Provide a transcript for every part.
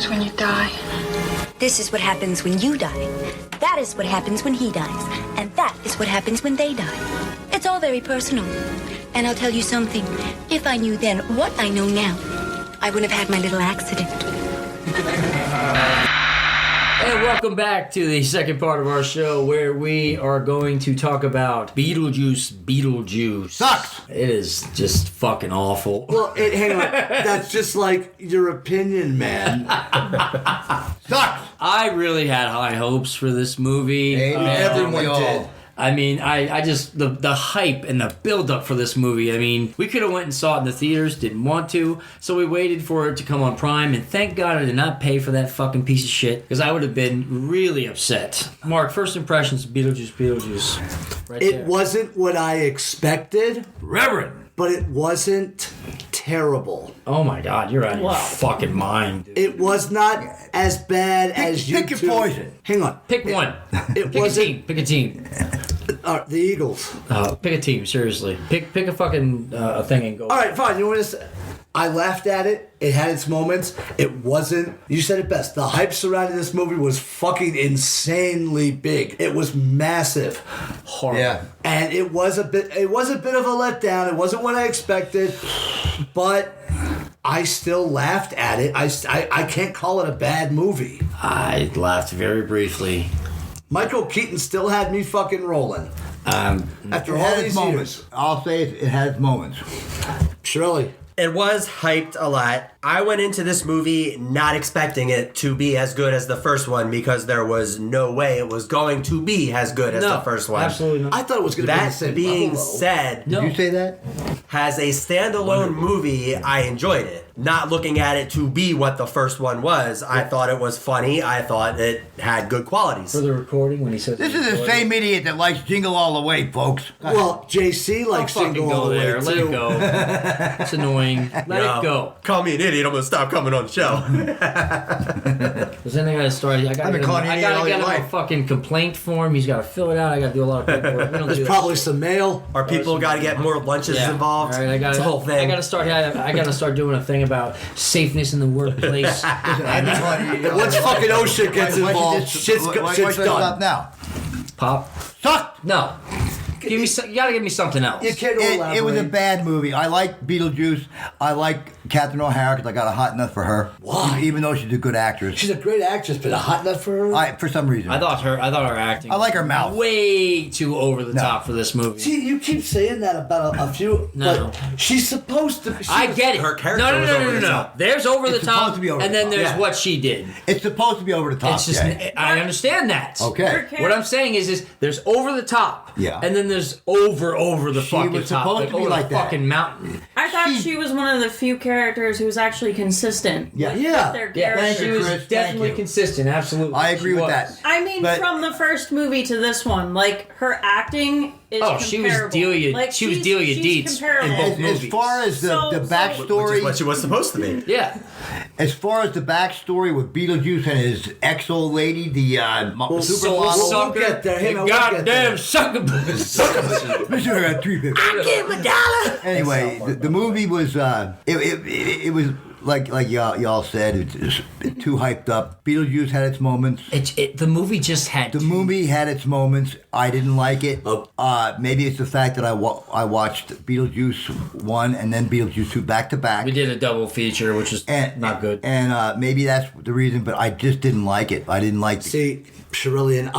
happens when you die. This is what happens when you die. That is what happens when he dies. And that is what happens when they die. It's all very personal. And I'll tell you something. If I knew then what I know now, I wouldn't have had my little accident. And welcome back to the second part of our show where we are going to talk about Beetlejuice Beetlejuice. Sucks! It is just fucking awful. Well, hang on. That's just like your opinion, man. Sucks! I really had high hopes for this movie. Everyone did. I mean, I just, the hype and the build-up for this movie, I mean, we could have went and saw it in the theaters, didn't want to, so we waited for it to come on Prime, and thank God I did not pay for that fucking piece of shit, because I would have been really upset. Mark, first impressions of Beetlejuice. Right It there. wasn't what I expected, Reverend. but it wasn't terrible. Oh my God, you're out of your fucking mind, dude. It was not as bad as you Pick your poison. Hang on. Pick one. It Pick a wasn't. team. Pick a team. The Eagles. Pick a team, seriously. Pick a fucking thing and go. All right, fine. You know what? I laughed at it. It had its moments. It wasn't. You said it best. The hype surrounding this movie was fucking insanely big. It was massive. Horrible. Yeah. And it was a bit of a letdown. It wasn't what I expected, but I still laughed at it. I can't call it a bad movie. I laughed very briefly. Michael Keaton still had me fucking rolling. After It all had its these moments. years. I'll say it has moments. Shirley. It was hyped a lot. I went into this movie not expecting it to be as good as the first one because there was no way it was going to be as good as the first one. Absolutely not. I thought it was going to be the That same being level, though. said, Did you say that? as a standalone movie, I enjoyed it. Not looking at it to be what the first one was. I thought it was funny. I thought it had good qualities. For the recording, when he says This is the same idiot that likes Jingle All the Way, folks. Well, JC likes fucking Jingle go All the there. Way, Let too. it go. It's annoying. Let it go. Call me an idiot. I'm going to stop coming on the show. There's anything I got to start. I got I've been calling you idiot all to get your him a life. fucking complaint form. He's got to fill it out. I got to do a lot of paperwork. We don't do There's that probably shit. some mail. Or people got to get more lunches involved. All right, It's a whole thing. I got to start doing a thing about safeness in the workplace. Once fucking OSHA gets involved, shit's Why done. stop now? Pop. Sucked! No. You got to give me something else. You can't It was a elaborate. bad movie. I like Beetlejuice. I like Catherine O'Hara because I got a hot nut for her. Why? Even though she's a good actress. She's a great actress, but a hot nut for her? For some reason. I thought her acting. I like her mouth. Way too over the top for this movie. See, you keep saying that about a few. No. Like, she's supposed to. I get it. Her character no. was over the top. There's over the It's top, supposed to be over and the then top. there's Yeah. what she did. It's supposed to be over the top. It's just Jay. I understand that. Okay. What I'm saying is there's over the top, Yeah. and then there's over the She fucking was top, supposed to be over like the that. fucking mountain. I thought she was one of the few characters who was actually consistent. Yeah. with Yeah. their Yeah, character. she was Chris, definitely thank you. consistent. Absolutely, I agree She with was. that. I mean, But- from the first movie to this one, like her acting is Oh, she was comparable. Delia. Like, she was she's- Delia she's Dietz comparable. in both As movies. far as the Which is backstory, what she was supposed to be. Yeah, as far as the backstory with Beetlejuice and his ex-old lady, the soul supermodel. sucker, get there. Hang you on, we'll get goddamn there. sucker. Listen, I got $3.50. I give him $1. Anyway, the movie was it was like y'all said, it's too hyped up. Beetlejuice had its moments. The movie just had The movie had its moments. I didn't like it. Maybe it's the fact that I watched Beetlejuice 1 and then Beetlejuice 2 back to back. We did a double feature, which is not good. And maybe that's the reason, but I just didn't like it. I didn't like it. See, Shirley and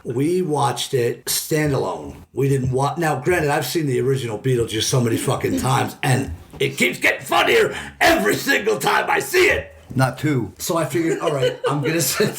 we watched it standalone. We didn't watch. Now, granted, I've seen the original Beetlejuice so many fucking times, and it keeps getting funnier every single time I see it. Not two. So I figured, all right, I'm gonna sit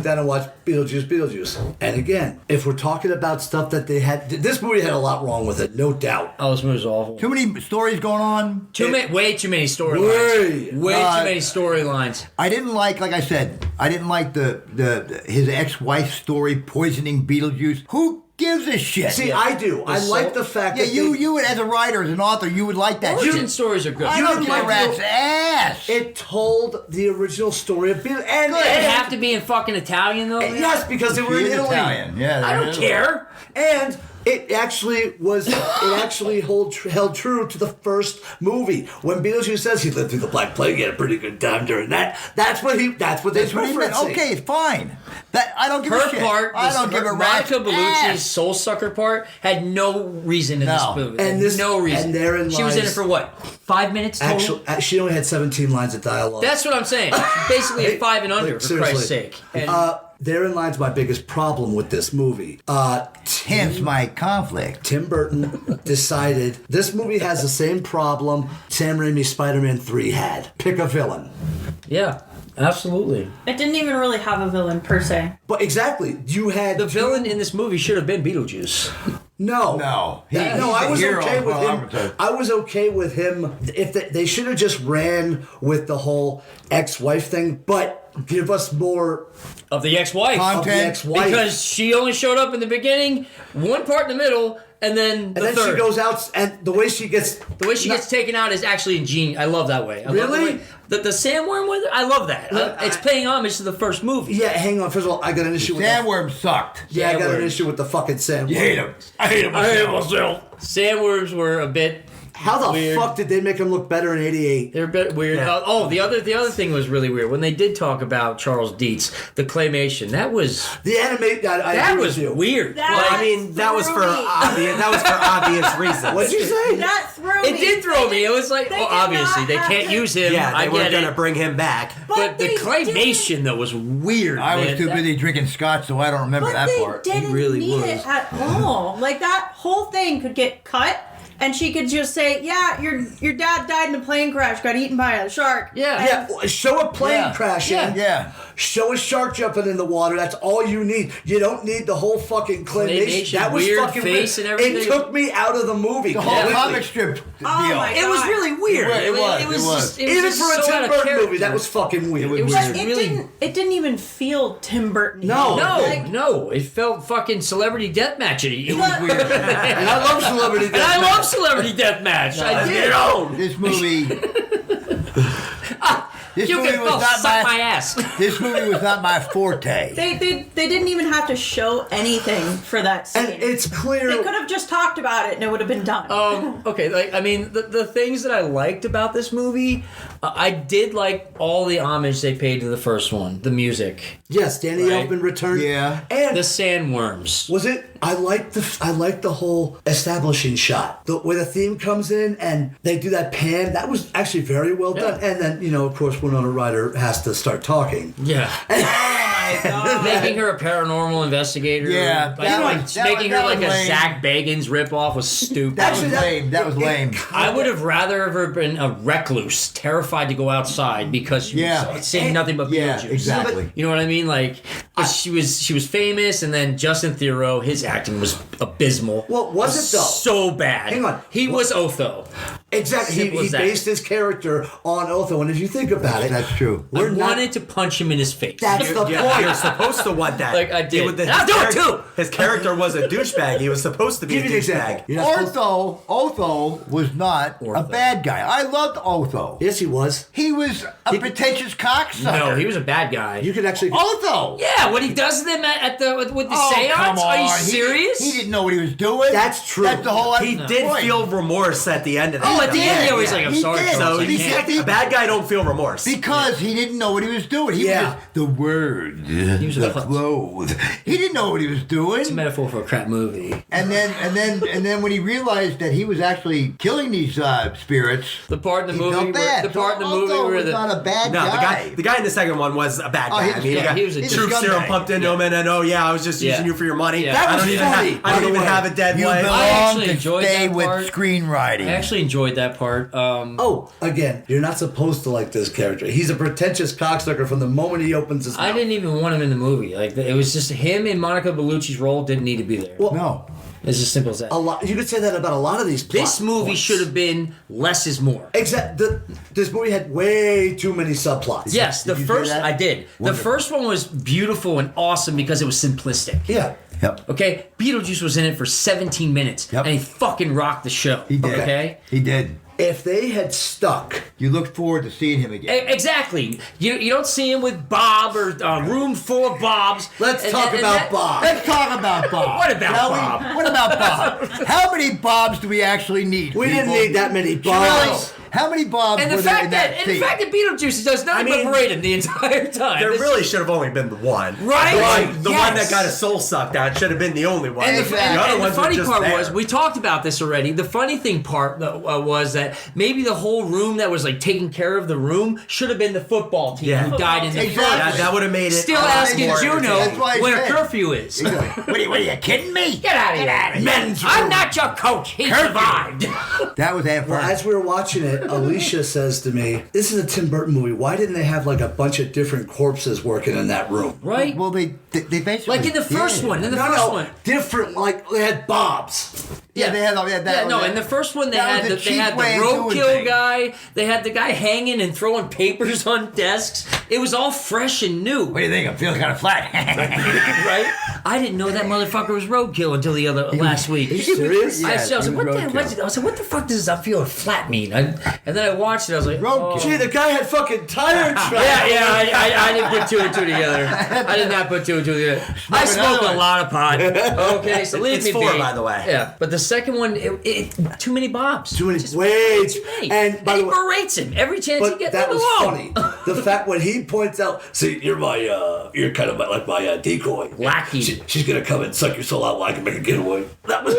down and watch Beetlejuice. And again, if we're talking about stuff that they had, this movie had a lot wrong with it, no doubt. Oh, this movie's awful. Too many stories going on. Way too many storylines. Way Uh, too many storylines. I didn't like I said, I didn't like the his ex-wife's story poisoning Beetlejuice. Who gives a shit? See, I do. I like the fact Yeah, that you would, as a writer, as an author, you would like that. Origin stories are good. I You don't would give a like rat's the- ass. it told the original story of Beetlejuice. And Does it have to be in fucking Italian though? yes, because they were in She's Italy. Italian. Yeah, I don't care. And It actually was. It actually held true to the first movie. When Beetlejuice says he lived through the Black Plague, he had a pretty good time during that. That's what they meant. Okay, fine. That I don't give a Her shit. part, I don't give a rat's Monica Bellucci's ass. soul sucker part, had no reason in this movie. No reason. And therein she was in it for what? 5 minutes total? Actually, she only had 17 lines of dialogue. That's what I'm saying. Basically, 5 and under, for Christ's sake. And Therein lies my biggest problem with this movie. Hence my conflict. Tim Burton decided this movie has the same problem Sam Raimi's Spider-Man 3 had. Pick a villain. yeah, absolutely. It didn't even really have a villain per se. But exactly, you had The villain in this movie should have been Beetlejuice. No, He's I the was hero okay of with him. Arbiter. I was okay with him. If they should have just ran with the whole ex-wife thing, but give us more Of the ex-wife. of the Content. ex-wife. Because she only showed up in the beginning, one part in the middle, and then the and then third. she goes out, and the way she gets gets taken out is actually ingenious. I love that way. I love the Really? way- The sandworm with it? I love that. It's paying homage to the first movie. Yeah, hang on. First of all, I got an issue with Sandworm sucked. Yeah, I got an Sandworm. issue with the fucking sandworm. You hate him. I hate him. myself. Sandworms were a bit How the weird. fuck did they make him look better in '88? They're a bit weird. Yeah. The other thing was really weird when they did talk about Charles Dietz, the claymation. That was The animate I that agree was with you. weird. That- Well, I mean, that was for threw me. obvious reasons. What'd you say? That threw me. It did throw me. It was like, They oh, did obviously not they have can't to- use him. Yeah, I they were get gonna it. bring him back. But the they claymation though was weird. I was man. too That- busy drinking scotch, so I don't remember But that they part. didn't really need was. it at all. Like that whole thing could get cut, and she could just say, "Yeah, your dad died in a plane crash, got eaten by a shark." Yeah. Yeah, show a plane Yeah. crashing. Yeah. Show a shark jumping in the water. That's all you need. You don't need the whole fucking claymation. Claymation, That was weird fucking face weird. and everything. It took me out of the movie. The whole completely. comic strip deal. Oh my It was God. really weird. It was. It was just Even just for a so out Tim of Burton character. movie, that was fucking weird. It was But really it didn't even feel Tim Burton. No. no. It felt fucking Celebrity Deathmatch. It was But- weird. And I love Celebrity And I Deathmatch. love Celebrity Deathmatch. I did. This movie. This You movie can was go not suck my. my ass. This movie was not my forte. They didn't even have to show anything for that scene. And it's clear. They could have just talked about it and it would have been done. Okay, like I mean, the things that I liked about this movie, I did like all the homage they paid to the first one, the music, Yes, Danny Right. Elfman returned. Yeah. And the sandworms. was it? I like the whole establishing shot, where the theme comes in and they do that pan. That was actually very well done. And then of course, Winona Ryder has to start talking. Yeah. Making her a paranormal investigator. Yeah, Like, that like, was- that making was- her like that a was lame. Zach Bagans ripoff was stupid. That was Actually, lame. That was lame. I would have rather have been a recluse, terrified to go outside because she Yeah. was seeing nothing but Yeah, Beetlejuice. exactly. You know what I mean? Like, 'cause she was famous, and then Justin Theroux, his acting was abysmal. Well, was it though? So bad. Hang on. He was Otho. Exactly. Simple He as that. based his character on Otho, and if you think about it, That's true. I We're not- wanted to punch him in his face. That's the Yeah, point. you're supposed to want that. Like, I did. His And I'll do it, character- too. His character was a douchebag. He was supposed to be Give a me an example. douchebag. You're not supposed- Otho was not a Ortho. bad guy. I loved Otho. Yes, he was. He was a pretentious cocksucker. No, he was a bad guy. You could actually. Otho. Yeah, what he does to them at the with the Oh, seance? come Are you on. serious? He didn't know what he was doing. That's true. That's the whole. He did point. feel remorse at the end of that. Oh, at the end, he always yeah. like, I'm He sorry, did. Charles. So I you can't. can't, a bad guy don't feel remorse. Because he didn't know what he was doing. He Yeah. was just, the word, was the a klutz. clothes. He didn't know what he was doing. It's a metaphor for a crap movie. And then when he realized that he was actually killing these spirits, The part in the he movie, felt bad. the part in the So movie Otho where was the not a bad No, guy. the guy in the second one was a bad Oh, guy. he I was- mean, yeah, he was a troop scumbag. serum pumped into him, and I was just using Yeah. you for your money. Yeah. That I was don't even funny. have, I don't By the even way, have a dead You wife. I belong actually to enjoyed stay that with part. screenwriting. I actually enjoyed that part. Oh, again, you're not supposed to like this character. He's a pretentious cocksucker from the moment he opens his mouth. I didn't even want him in the movie. Like it was just him and Monica Bellucci's role didn't need to be there. Well, No. It's as simple as that. a lot. You could say that about a lot of these. This plot movie points. should have been less is more. This movie had way too many subplots. Yes, the Did you first say that? I did. The Wonderful. first one was beautiful and awesome because it was simplistic. Yeah. Yep. Okay, Beetlejuice was in it for 17 minutes, Yep. and he fucking rocked the show. He did. Okay, He did. if they had stuck. You look forward to seeing him again. Exactly. You don't see him with Bob or a room full of Bobs. Let's talk about Bob. Let's talk about Bob. What about Shall we? Bob? What about Bob? How many Bobs do we actually need? We didn't people? need that many Bobs. How many Bobs And were the there fact in that, that and the scene? fact that Beetlejuice does nothing but berate him the entire time. There This- really should have only been the one. Right? The one that Yes. got his soul sucked out should have been the only one. And the, Exactly. and, other and the ones were funny just part there. was, we talked about this already. The funny thing part was that maybe the whole room that was like taking care of the room should have been the football team Yeah. who died in the Exactly. first. That would have made it Still a lot asking more Juno That's why I when a said- curfew is. What are you kidding me? Get out of here. Men's I'm room. not your coach. He survived. That was Aunt Well, Fern. as we were watching it, Alicia says to me, "This is a Tim Burton movie. Why didn't they have like a bunch of different corpses working in that room?" Right? Well, they basically Like in the first did. one. In the No, first no, one. different. Like they had Bobs. Yeah, they had that. Yeah, no, in the first one they that had was a they had cheap the way of doing roadkill things. guy. They had the guy hanging and throwing papers on desks. It was all fresh and new. What do you think? I'm feeling kind of flat. Right? I didn't know that motherfucker was roadkill until the last week. Are you serious? I was he like, was what the, roadkill. I said, what the fuck does I'm feeling flat mean? And then I watched it. I was like, Roadkill. oh. Gee, the guy had fucking tire tracks. Yeah, I didn't put two and two together. I did not put two and two together. I smoke another a one. lot of pot. Okay, so leave It's me 4, be. by the way. Yeah, but the second one, too many Bobs. Too many. Just Wait. too many. And by he the way, berates him every chance he but gets. that Leave was him alone. funny. The fact when he points out, "See, you're kind of like my decoy. Lackey. She's gonna come and suck your soul out while I can make a getaway." That was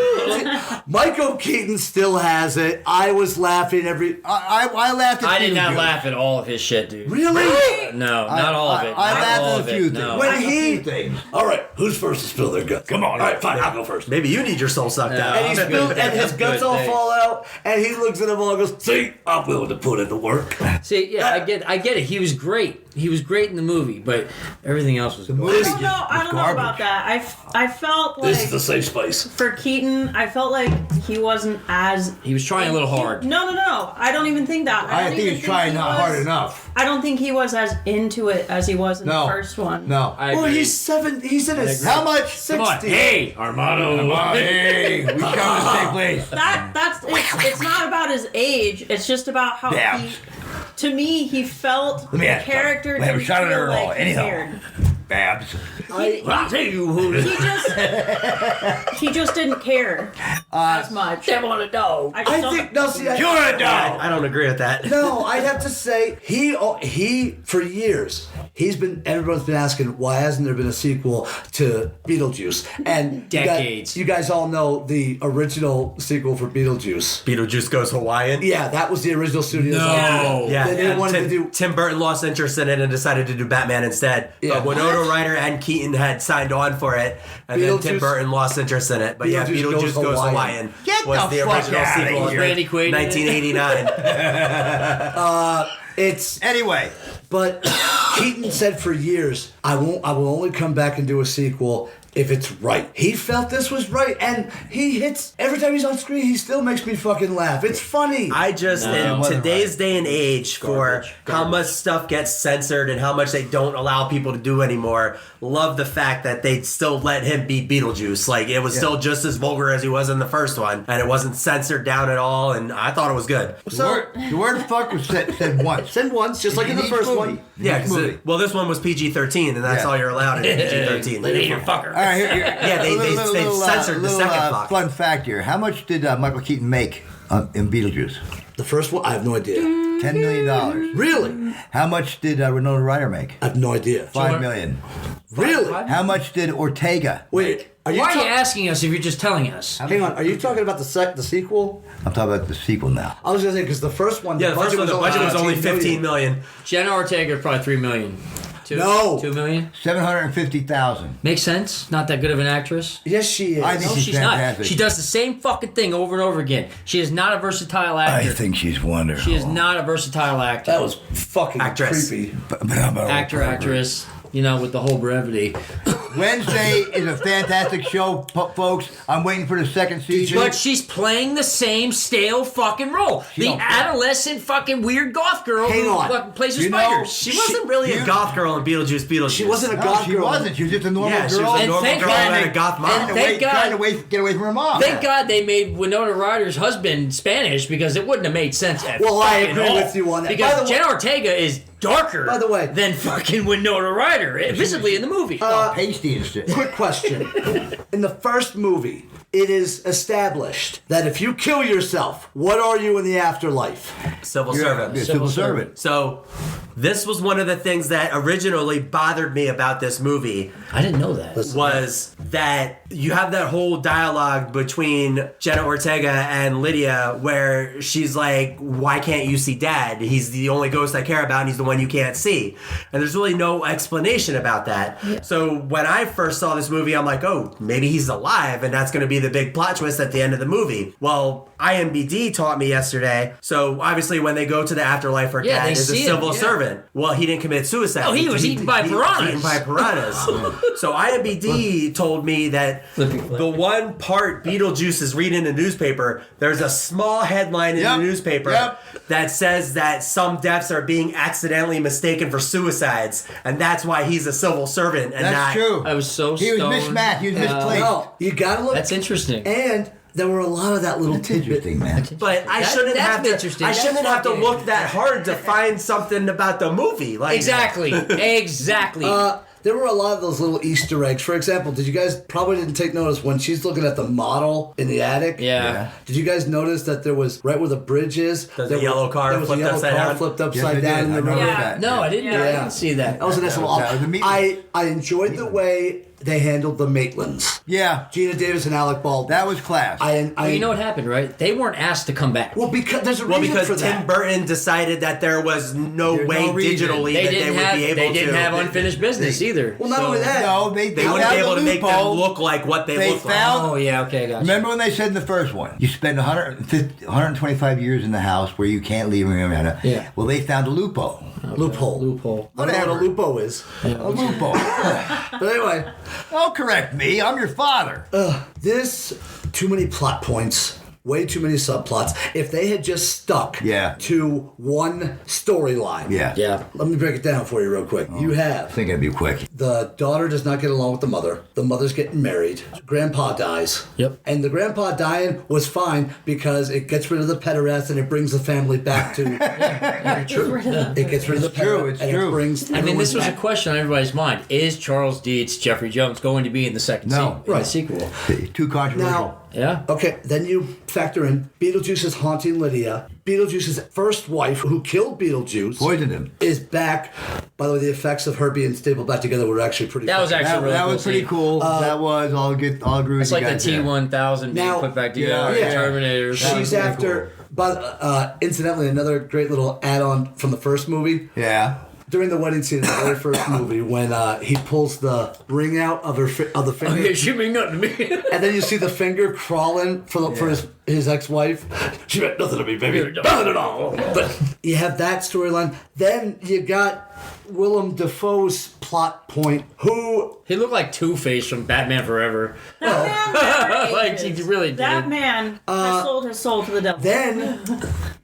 Michael Keaton still has it. I was laughing every. I laughed at I did not Beetlejuice. laugh at all of his shit, dude. Really? No, not all of it. I Not laughed all at of a few it. things. No. When A he. few things. All right, who's first to spill their guts? Come on. All right, fine. I'll go first. Maybe you need your soul sucked out. And, and his guts all Thanks. fall out, and he looks at them all and goes, "See, I'm willing to put in the work." See, yeah, I get it. He was great. He was great in the movie, but everything else was. The I movie don't know. I was don't know about garbage. that. I felt This is like the safe space. for Keaton, I felt like he wasn't as. He was trying a little hard. No. I don't even think that. I don't think even he's trying he not was- hard enough. I don't think he was as into it as he was in No. the first one. No. I Well, agree. he's 7. He's in his. How much? 60. Come on, hey, Armando. Hey, we come to the same place. That's it's not about his age. It's just about how Damn. he. To me, he felt Let me the ask you character something. We haven't didn't shot at feel her at all. like he Anyhow. cared. Babs. I'll tell you who He just didn't care as much. they want to know. I just I don't- think no. See, I, You're a dog. I don't agree with that. no, I'd have to say he for years everyone's been asking why hasn't there been a sequel to Beetlejuice and Decades. You guys all know the original sequel for Beetlejuice. Beetlejuice Goes Hawaiian. Yeah, that was the original studio. No. Yeah, They didn't want to do. Tim Burton lost interest in it and decided to do Batman instead. Yeah. But Winona Ryder and Keaton had signed on for it, and then Tim Beetlejuice- Burton lost interest in it. But yeah, Beetlejuice Beetlejuice Goes Goes Hawaiian. Hawaiian Get was the the fuck original outta sequel here. in Randy Quaid. 1989. It's Anyway, but Keaton said for years, I will only come back and do a sequel if it's right. He felt this was right, and he hits every time he's on screen. He still makes me fucking laugh. It's funny. I just, in wasn't today's day and age, for how much stuff gets censored and how much they don't allow people to do anymore, love the fact that they still let him be Beetlejuice. Like, it was still just as vulgar as he was in the first one, and it wasn't censored down at all, and I thought it was good. the word fuck was said once. Said once, just like in the each first movie. one. Yeah, Each 'cause movie. well, this one was PG-13, and that's Yeah. all you're allowed in PG-13. Later, fucker. All right, here, Yeah, they censored the second fuck. Fun fact here. How much did Michael Keaton make in Beetlejuice? The first one, I have no idea. $10 million. Really? How much did Winona Ryder make? I have no idea. $5 million. Really? How much did Ortega? Wait, are you Why are you ta- asking us if you're just telling us? Hang on, are you talking about the sequel? I'm talking about the sequel now. I was gonna say because the first one, Yeah, the first one, the budget was only 15 million. Jenna Ortega probably $3 million. No. $2 million. 750,000. Makes sense. Not that good of an actress. Yes, she is. I think No, she's she's fantastic. not. She does the same fucking thing over and over again. She is not a versatile I actor. think she's wonderful. She is not a versatile actor. that was fucking Actress. creepy. actress. You know, with the whole brevity. Wednesday is a fantastic show, folks. I'm waiting for the second season. But she's playing the same stale fucking role. The don't- adolescent fucking weird goth girl Hang who on. fucking plays with You know, spiders. She wasn't really a goth girl in Beetlejuice. She wasn't a No, goth she girl. wasn't. She was just a normal Yeah, she girl. was a And normal thank girl God and they- a goth mom. and thank God- trying to get away from her mom. Thank God they made Winona Ryder's husband Spanish because it wouldn't have made sense at Well, I fucking agree all. with you on that. By Because the way- Jenna Ortega is darker By the way- than fucking Winona Ryder, visibly in the movie. All pasty and shit. Quick question. In the first movie, it is established that if you kill yourself, what are you in the afterlife? Civil You're servant. a civil servant. So, this was one of the things that originally bothered me about this movie. I didn't know that. Was that you have that whole dialogue between Jenna Ortega and Lydia where she's like, why can't you see Dad? He's the only ghost I care about and he's the one you can't see. And there's really no explanation about that. Yeah. So when I first saw this movie, I'm like, oh, maybe he's alive and that's going to be the big plot twist at the end of the movie. Well, IMBD taught me yesterday. So obviously when they go to the afterlife, her dad is a civil servant. Well, he didn't commit suicide. Oh, he was eaten by piranhas. Eaten by piranhas. So IMBD told me that the one part Beetlejuice is reading in the newspaper, there's a small headline in the newspaper that says that some deaths are being accidentally mistaken for suicides, and that's why he's a civil servant. And That's not, true. I was so He was stoned. mismatched. He was misplaced. No, you gotta look. That's interesting. And there were a lot of that little That's tidbit. interesting, man. But I shouldn't that's have to. interesting. I shouldn't That's have to fucking- look that hard to find something about the movie. Like Exactly. Exactly. There were a lot of those little Easter eggs. For example, did you guys probably didn't take notice when she's looking at the model in the attic? Yeah. Did you guys notice that there was right where the bridge is? There's there a yellow car there was a flipped yellow upside car down? flipped Yes, upside I down did. in the I room. noticed Yeah. that. No, I didn't. Yeah. I didn't see that. That was a nice little. That was a Maitland. I enjoyed the way they handled the Maitlands. Yeah, Gina Davis and Alec Baldwin. that was class. Well, you know what happened, right? They weren't asked to come back. Well, because there's a Well, reason because for Tim that. Burton decided that there was no There's way no reason. digitally They that they didn't would have. be able They to. didn't have unfinished business either. Well, not So- only that. No, they They wouldn't be found able the to make them loophole. look like what they They look found- Oh yeah. Okay. Gotcha. Remember when they said in the first one, you spend 125 years in the house where you can't leave. Yeah. Well, they found a loophole. Loophole. Loophole. I don't know what a Whatever. lupo is. A loophole. But anyway, Don't correct me. I'm your father. this too many plot points. Way too many subplots. If they had just stuck to one storyline. Yeah. Yeah. Let me break it down for you real quick. You I have think it'd be quick. the daughter does not get along with the mother. The mother's getting married. Grandpa dies. Yep. And the grandpa dying was fine because it gets rid of the pederast and it brings the family back to. True. Yeah. It gets rid of the It's true, pederast it's and true. it brings. I mean, this was a everyone question on everybody's mind: is Charles Deeds Jeffrey Jones going to be in the second No. in Right. the sequel? Too controversial. Now, Yeah. okay, then you factor in Beetlejuice is haunting Lydia. Beetlejuice's first wife, who killed Beetlejuice, Poisoned him. is back. By the way, the effects of her being stapled back together were actually pretty. That was fucking- actually That, really that cool was pretty scene. cool. That was. I'll agree with It's you like the guys there. T-1000 being Now- put back together. Yeah. Terminator. That was She's pretty after. But incidentally, another great little add-on from the first movie. Yeah. During the wedding scene in the very first movie, when he pulls the ring out of the Oh, finger, yeah, she mean nothing to me. and then you see the finger crawling for his ex-wife. She meant nothing to me, baby. Nothing at all. But you have that storyline. Then you got Willem Dafoe's plot point, who He looked like Two-Face from Batman Forever. That man never Like, ages. he really did. That man has sold his soul to the devil. then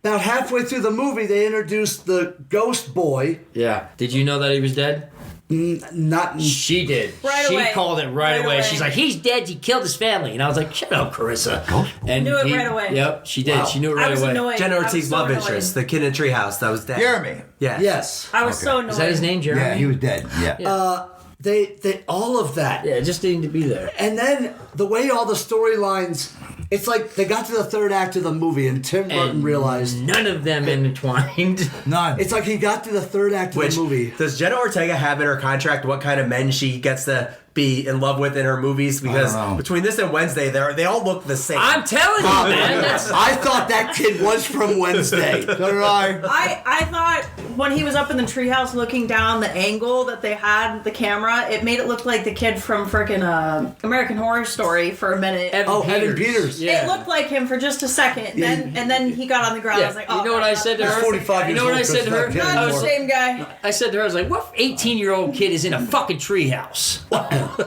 about halfway through the movie they introduced the ghost boy. Yeah. Did you know that he was dead? Not She did. Right she away. called it right Right away. away. She's like, he's dead. He killed his family. And I was like, shut up, Carissa. And Knew it he- right away. Yep, she did. Wow. She knew it I right was away. annoyed. Jenna I was Ortiz's so love annoyed. interest, the kid in Treehouse that was dead. Jeremy. Yeah. yes. I was so annoyed. Is that his name, Jeremy? Yeah, he was dead. Yeah. They all of that. Yeah, it just needed to be there. And then the way all the storylines, it's like they got to the third act of the movie and Tim Burton And realized. none of them intertwined. None. It's like he got to the third act of Which the movie. does Jenna Ortega have in her contract what kind of men she gets to be in love with in her movies? Because know. between this and Wednesday, they all look the same. I'm telling you, man. That's, I thought that kid was from Wednesday. So did I. I thought when he was up in the treehouse looking down, the angle that they had the camera, it made it look like the kid from frickin' American Horror Story for a minute. Evan Peters. Yeah. It looked like him for just a second, and then he got on the ground. I was like, oh, you know what I said to He's her? 45 You know years what I old, said to her? Chris, not Not I the was, same guy. I said to her, I was like, what 18-year-old kid is in a fucking treehouse?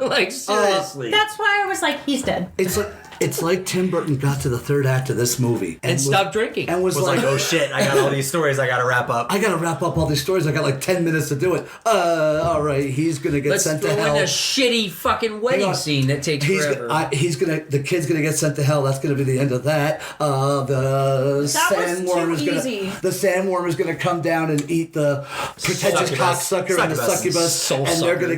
Like, seriously. That's why I was like, he's dead. It's like Tim Burton got to the third act of this movie and stopped drinking. And was like, oh shit, I got all these stories I gotta wrap up. I gotta wrap up all these stories. I got like 10 minutes to do it. All right, he's gonna get sent to hell. Let's throw in a shitty fucking wedding scene that takes forever. The kid's gonna get sent to hell. That's gonna be the end of that. The sandworm is gonna come down and eat the pretentious cocksucker and the succubus, and they're gonna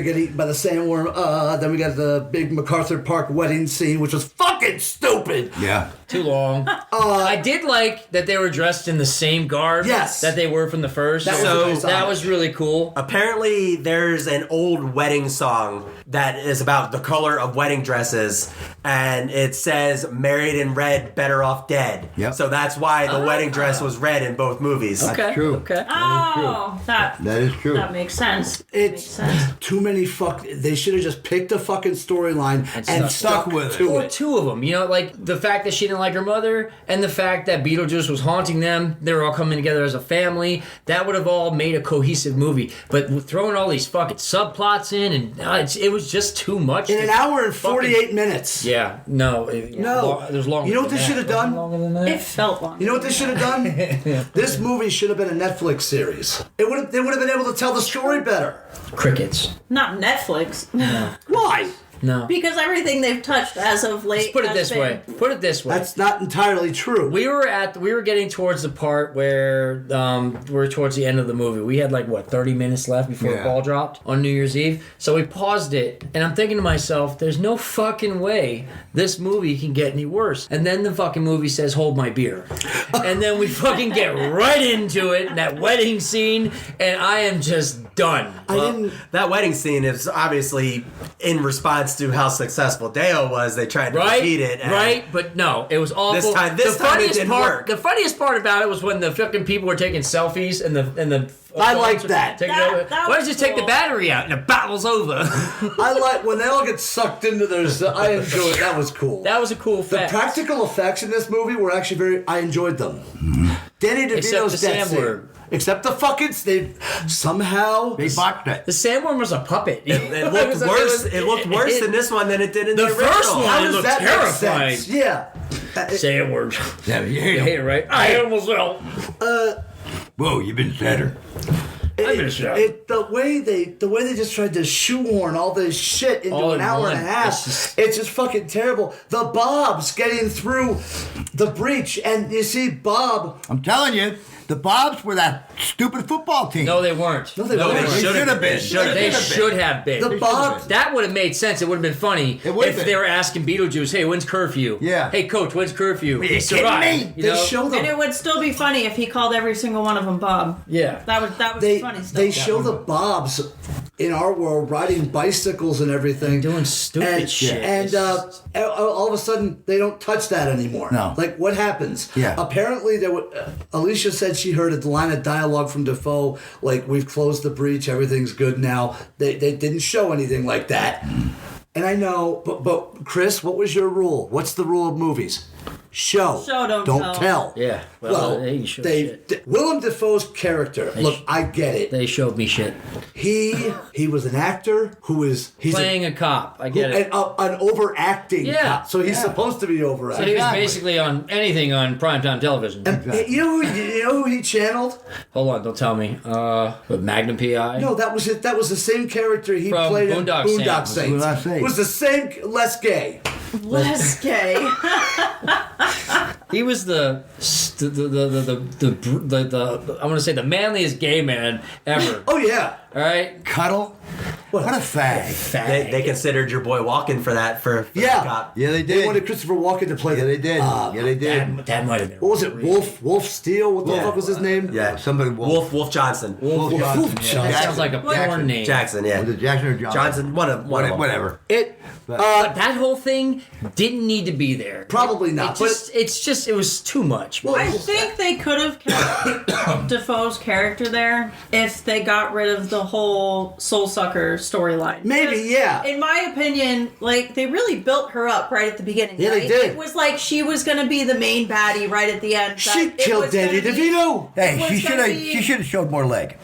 get eaten by the sandworm. Then we got the big MacArthur Park wedding scene, which was fucking stupid. Yeah. Too long. I did like that they were dressed in the same garb that they were from the first. That was really cool. Apparently, there's an old wedding song that is about the color of wedding dresses, and it says "Married in red, better off dead." Yep. So that's why the wedding dress was red in both movies. Okay. True. Okay. That is true. That makes sense. It's too many They should have just picked a fucking storyline and stuck with it. Or two of them. You know, like the fact that she didn't like her mother and the fact that Beetlejuice was haunting them. They were all coming together as a family. That would have all made a cohesive movie. But throwing all these fucking subplots in, and it was just too much. In an hour and 48 minutes. Yeah. No. There's longer. You know what they should have done? It felt long. You know what they should have done? This movie should have been a Netflix series. They would have been able to tell the story better. Crickets. Not Netflix. Why? No. Because everything they've touched as of late. Put it this way. That's not entirely true. We were getting towards the part where we're towards the end of the movie. We had 30 minutes left before the ball dropped on New Year's Eve. So we paused it, and I'm thinking to myself, there's no fucking way this movie can get any worse. And then the fucking movie says, "Hold my beer," and then we fucking get right into it, that wedding scene, and I am just done. That wedding scene is obviously in response to how successful Deo was. They tried to repeat it. Right, but no, it was awful. This time it didn't work. The funniest part about it was when the fucking people were taking selfies and the I like that. Why don't you just take the battery out and the battle's over? I like when they all get sucked into their. I enjoyed it. That was cool. That was a cool fact. The practical effects in this movie were actually I enjoyed them. Danny DeVito's death scene. Except the fucking they botched it. The sandworm was a puppet. It looked worse. It looked worse in this one than it did in the original. First one. How It does looked that terrifying. make sense? Yeah. Sandworm. Yeah, Hey, right? I almost fell. Whoa, you've been better. The way they just tried to shoehorn all this shit into an hour and a half, it's just fucking terrible. The Bobs getting through the breach, and you see Bob. I'm telling you, the Bobs were that stupid football team. No, they weren't. No, they weren't. They should have been. They should have been. The Bobs. That would have made sense. It would have been funny if they were asking Beetlejuice, "Hey, when's curfew?" Yeah. "Hey, coach, when's curfew?" Are you kidding me? They show them. And it would still be funny if he called every single one of them Bob. Yeah. That would be funny stuff. They show the Bobs in our world riding bicycles and everything, doing stupid shit, and all of a sudden they don't touch that anymore. No. Like what happens? Yeah. Apparently Alicia said she heard a line of dialogue from Defoe like, "We've closed the breach, everything's good now." They didn't show anything like that. And I know, but Chris, what was your rule? What's the rule of movies? Show, don't tell. Yeah. Well, they showed shit. Willem Dafoe's character. Look, I get it. They showed me shit. He was an actor he's playing a cop. I get it. An overacting cop. So he's supposed to be overacting. So he was basically on anything on primetime television. And you know who he channeled? Hold on, don't tell me. With Magnum PI? No, that was it. That was the same character he From played Boondock in Boondock Saints. Saints. It was the same, less gay. Less gay. He was the I want to say the manliest gay man ever. Oh yeah. All right. Cuddle. What a fag. They considered your boy Walken for that for Yeah. the cop. Yeah, they did. They wanted Christopher Walken to play. Yeah, they did. Yeah, they did. That might have been. What was it? Wolf Steele? What the fuck was his name? Yeah, Somebody Wolf Johnson. Wolf Johnson. Johnson. That sounds like a porn name. Jackson, yeah. Was it Jackson or Johnson? Johnson, one of them. Whatever. But that whole thing didn't need to be there. Probably not. It was too much. I think they could have kept Defoe's character there if they got rid of the whole soul sucker storyline. Maybe, Because yeah. In my opinion, they really built her up right at the beginning. Yeah, right? they did. It was like she was going to be the main baddie right at the end. She killed Danny DeVito. Hey, was she gonna should be- have showed more leg.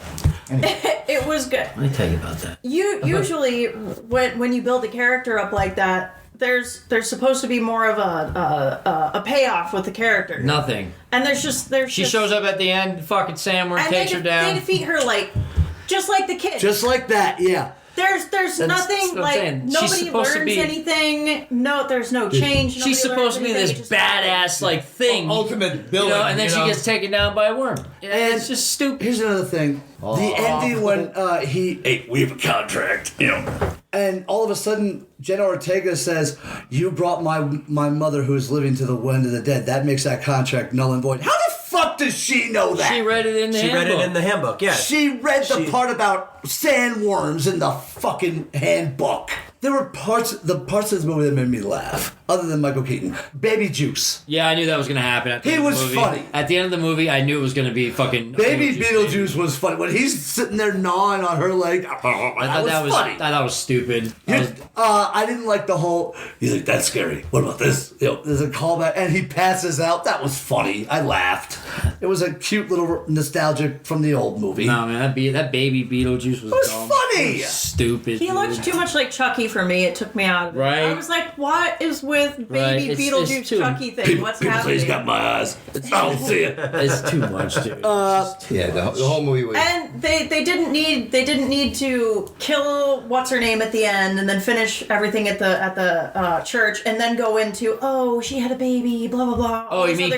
It was good. Let me tell you about that. Usually when you build a character up like that, there's supposed to be more of a payoff with the character. Nothing. And she shows up at the end. Fucking Samward takes her down. They defeat her just like the kid. Just like that, yeah. There's nothing like nobody learns anything. No, there's no change. She's supposed to be this badass thing, ultimate villain, and then she gets taken down by a worm. And it's just stupid. Here's another thing: the ending when we have a contract, and all of a sudden Jenna Ortega says, "You brought my mother who is living to the land of the dead. That makes that contract null and void." How the fuck does she know that? She read it in the handbook. She read it in the handbook, yeah. She read the part about sandworms in the fucking handbook. There were parts of this movie that made me laugh, other than Michael Keaton. Baby Juice. Yeah, I knew that was going to happen. At the end of the movie. Funny. At the end of the movie, I knew it was going to be fucking... Baby Beetlejuice was funny. When he's sitting there gnawing on her leg, that was funny. I thought that was stupid. I didn't like the whole, he's like, that's scary. What about this? There's a callback, and he passes out. That was funny. I laughed. It was a cute little nostalgic from the old movie. No, man, that baby Beetlejuice was dumb. Funny. It was stupid. He looked too much like Chucky for me. It took me out of it. Right. I was like, what is with baby Beetlejuice Chucky thing? What's happening? He's got my eyes. I don't see it. It's too much, dude. The whole movie was... And they didn't need to kill what's her name at the end and then finish everything at the church and then go into she had a baby, blah blah blah. Oh, you mean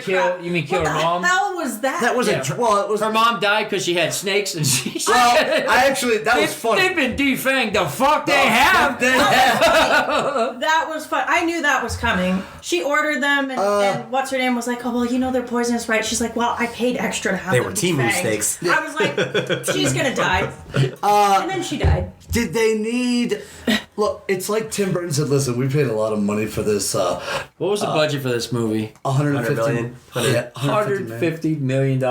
kill her mom? What the hell was that? That was it was her mom died because she had snakes and she. That was funny. They've been defanged. The fuck they have. That was fun. I knew that was coming. She ordered them, and what's her name was like, oh well, they're poisonous, right? She's like, well, I paid extra to have they them were Timu defanged. snakes. I was like, she's gonna die, and then she died. Did they need... Look, it's like Tim Burton said, listen, we paid a lot of money for this. What was the budget for this movie? $150 million. $150 million.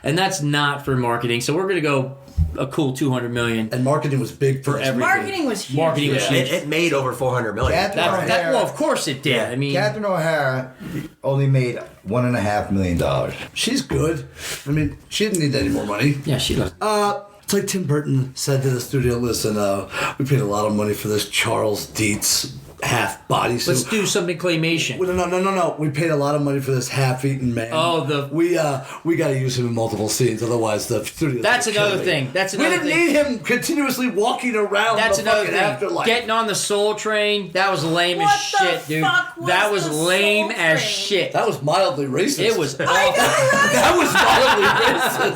And that's not for marketing. So we're going to go a cool $200 million. And marketing was big for everything. Marketing was huge. Marketing was huge. It made over $400 million. Well, of course it did. I mean, Catherine O'Hara only made $1.5 million. She's good. I mean, she didn't need any more money. yeah, she does. It's like Tim Burton said to the studio, listen, we paid a lot of money for this Charles Dietz half bodysuit. Let's do something claymation. Well, no. We paid a lot of money for this half-eaten man. We got to use him in multiple scenes, otherwise the studio. That's another thing. We didn't need him continuously walking around. That's the another fucking thing. afterlife. Getting on the Soul Train, that was lame as What the shit, dude. fuck was That was the lame Soul as Train? shit. That was mildly racist. It was awful. That was mildly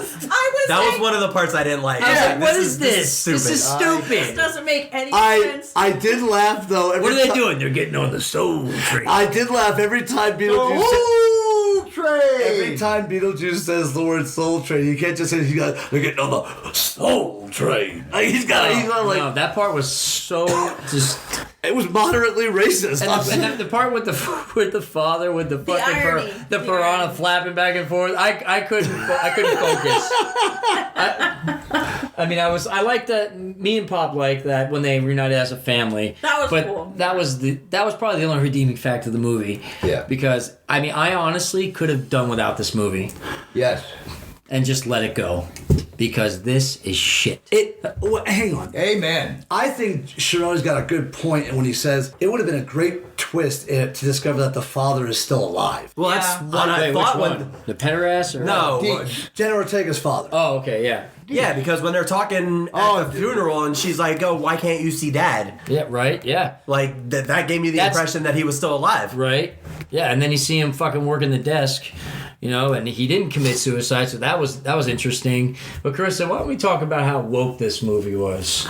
racist. That was one of the parts I didn't like. I was like, what is This this? is This is stupid. This stupid. doesn't make any I sense. did laugh though. What are they doing? They're getting on the Soul Train. I did laugh every time Beetlejuice. Soul Train! Every time Beetlejuice says the word Soul Train, you can't just say they're getting on the Soul Train. Like, he's got like. No, that part was so just. It was moderately racist. And the part with the father with the fucking irony. the The piranha irony. flapping back and forth. I couldn't focus. I mean, I liked that. Me and Pop liked that when they reunited as a family. That was but cool. That was probably the only redeeming fact of the movie. Yeah. Because I mean, I honestly could have done without this movie Yes. and just let it go because this is shit. Hang on. Amen. I think Sharon's got a good point when he says it would have been a great twist to discover that the father is still alive. Well, that's Yeah. what I Wait, thought which when. one? The pederast or No. Jenna Ortega's father. Oh, okay, yeah. Yeah, because when they're talking at the funeral and she's like, oh, why can't you see dad? Yeah, right, yeah. Like, that gave me the That's- impression that he was still alive. Right. Yeah, and then you see him fucking working the desk, and he didn't commit suicide, so that was interesting. But Carissa, why don't we talk about how woke this movie was?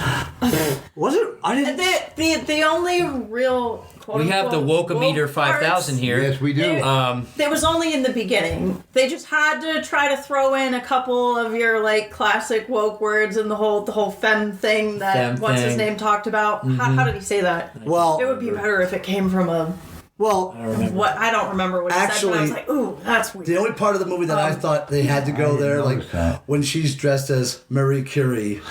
Was it? I didn't. The only real We have the Woke-O-Meter 5000 here. Yes, we do. There was only in the beginning. They just had to try to throw in a couple of your classic woke words and the whole femme thing that Femme what's his thing. name talked about. How did he say that? Well, It would be better if it came from a I don't remember what he said, but I Actually, was like, ooh, that's weird. the only part of the movie that I thought they had to go there, like notice that. when she's dressed as Marie Curie,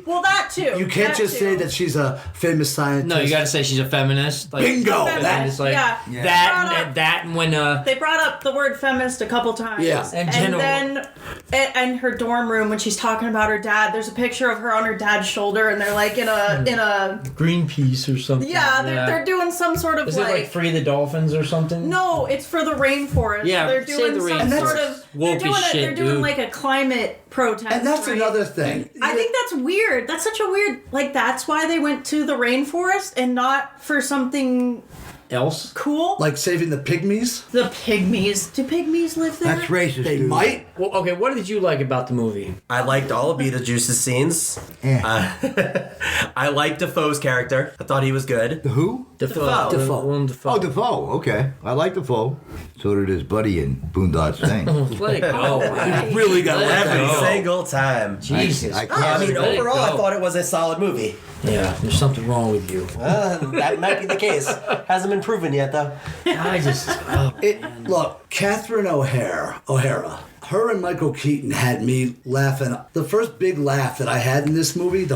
Well, that too. you can't just say that she's a famous scientist. No, you got to say she's a feminist. Like, Bingo! And it's like Yeah. that and when They brought up the word feminist a couple times. Yeah. And and Jenna- then and her dorm room when she's talking about her dad. There's a picture of her on her dad's shoulder, and they're like in a Greenpeace or something. yeah, they're doing some sort of Is it like Free the Dolphins or something? no, it's for the rainforest. Yeah, they're save doing the some rainforest. sort of Woke as shit, they're doing dude. like a climate protest. And that's right? another thing. I think that's weird. That's such a weird. Like that's why they went to the rainforest and not for something Else? cool. Like saving the pygmies. the pygmies. Do pygmies live there? That's racist, They dude. might. Well, okay, what did you like about the movie? I liked all of Beetlejuice's scenes. I liked Defoe's character. I thought he was good. The who? Defoe. Defoe. Willem Dafoe. Oh, Defoe. Okay. I like Defoe. So did his buddy in Boondocks thing. Let it go. man. Really got to let Every that go. single time. Jesus. I I can't. mean, let it overall, I go. thought it was a solid movie. Yeah, there's something wrong with you. That might be the case. Hasn't been proven yet, though. I just. Oh, Look, Catherine O'Hara, her and Michael Keaton had me laughing. The first big laugh that I had in this movie,